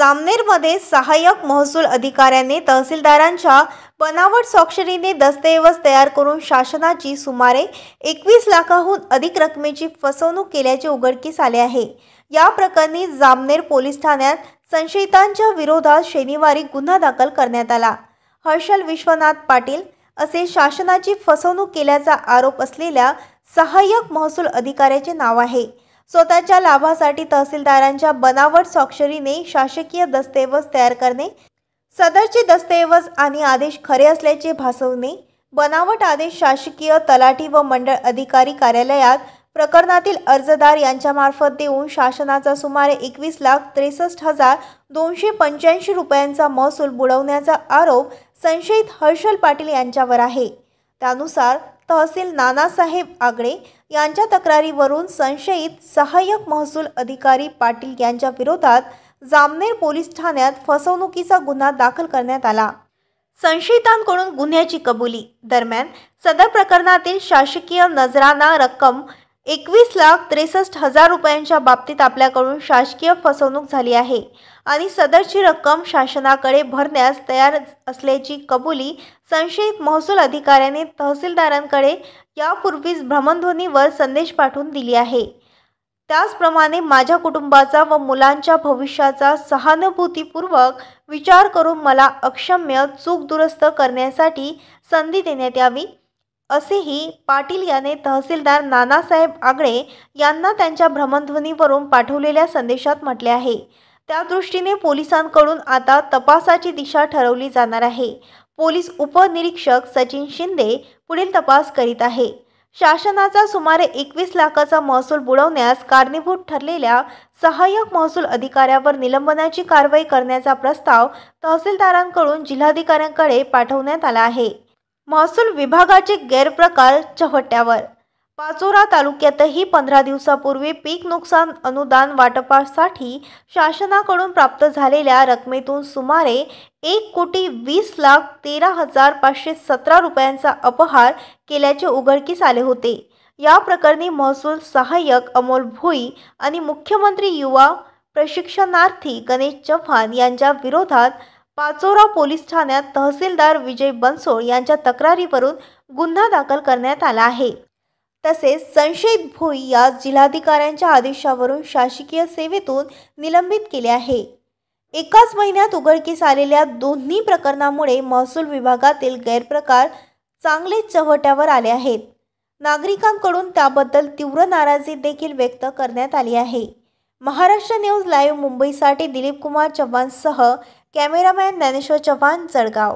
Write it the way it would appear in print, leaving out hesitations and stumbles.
जामनेरमध्ये सहाय्यक महसूल अधिकाऱ्याने तहसीलदारांच्या बनावट स्वाक्षरीने दस्तऐवज तयार करून शासनाची सुमारे 21 लाखाहून अधिक रकमेची फसवणूक केल्याचे उघडकीस आले आहे। या प्रकरणी जामनेर पोलीस ठाण्यात संशयितांच्या विरोधात शनिवारी गुन्हा दाखल करण्यात आला। हर्षल विश्वनाथ पाटील असे शासनाची फसवणूक केल्याचा आरोप असलेल्या सहाय्यक महसूल अधिकाऱ्याचे नाव आहे। स्वतःच्या लाभासाठी तहसीलदारांच्या बनावट स्वाक्षरीने शासकीय दस्तऐवज तयार करणे, सदरचे दस्तऐवज आणि आदेश खरे असल्याचे भासवणे, बनावट आदेश शासकीय तलाठी व मंडळ अधिकारी कार्यालयात प्रकरणातील अर्जदार यांच्यामार्फत देऊन शासनाचा सुमारे 21,63,285 रुपयांचा महसूल बुडवण्याचा आरोप संशयित हर्षल पाटील यांच्यावर आहे। त्यानुसार तहसील नानासाहेब आगळे यांच्या तक्रारीवरून संशयित सहाय्यक महसूल अधिकारी पाटील यांच्या विरोधात जामनेर पोलीस ठाण्यात फसवणुकीचा गुन्हा दाखल करण्यात आला। संशयितांकडून गुन्ह्याची कबुली दरम्यान सदर प्रकरणातील शासकीय नजराना रक्कम 21,63,000 रुपयांच्या बाबतीत आपल्याकडून शासकीय फसवणूक झाली आहे आणि सदरची रक्कम शासनाकडे भरण्यास तयार असल्याची कबुली संशयित महसूल अधिकाऱ्याने तहसीलदारांकडे यापूर्वीच भ्रमणध्वनीवर संदेश पाठवून दिली आहे। त्याचप्रमाणे माझ्या कुटुंबाचा व मुलांच्या भविष्याचा सहानुभूतीपूर्वक विचार करून मला अक्षम्य चूक दुरुस्त करण्यासाठी संधी देण्यात यावी, असेही पाटील याने तहसीलदार नानासाहेब आगळे यांना त्यांच्या भ्रमणध्वनीवरून पाठवलेल्या संदेशात म्हटले आहे। त्या दृष्टीने पोलिसांकडून आता तपासाची दिशा ठरवली जाणार आहे। पोलीस उपनिरीक्षक सचिन शिंदे पुढील तपास करीत आहे। शासनाचा सुमारे 21 लाखाचा महसूल बुडवण्यास कारणीभूत ठरलेल्या सहाय्यक महसूल अधिकाऱ्यावर निलंबनाची कारवाई करण्याचा प्रस्ताव तहसीलदारांकडून जिल्हाधिकाऱ्यांकडे पाठवण्यात आला आहे। महसूल विभागाचे गैरप्रकार चव्हाट्यावर पाचोरा तालुक्यातही 15 दिवसापूर्वी पीक नुकसान अनुदान वाटपासाठी शासनाकडून प्राप्त झालेल्या रकमेतून सुमारे 1,20,13,517 रुपयांचा अपहार केल्याचे उघडकीस आले होते। या प्रकरणी महसूल सहाय्यक अमोल भुई आणि मुख्यमंत्री युवा प्रशिक्षणार्थी गणेश चव्हाण यांच्या विरोधात पाचोरा पोलीस ठाण्यात तहसीलदार विजय बनसोड यांच्या तक्रारीवरून गुन्हा दाखल करण्यात आला आहे। तसेच संशयित भुई यास जिल्हाधिकाऱ्यांच्या आदेशावरून शासकीय सेवेतून निलंबित केले आहे। एकाच महिन्यात उघडकीस आलेल्या दोन्ही प्रकरणामुळे महसूल विभागातील गैरप्रकार चांगलेच चव्हाट्यावर आले आहेत। नागरिकांकडून त्याबद्दल तीव्र नाराजी देखील व्यक्त करण्यात आली आहे। महाराष्ट्र न्यूज लाईव्ह मुंबईसाठी दिलीप कुमार चव्हाणसह कॅमेरामॅन ज्ञानेश्वर चव्हाण, जळगाव।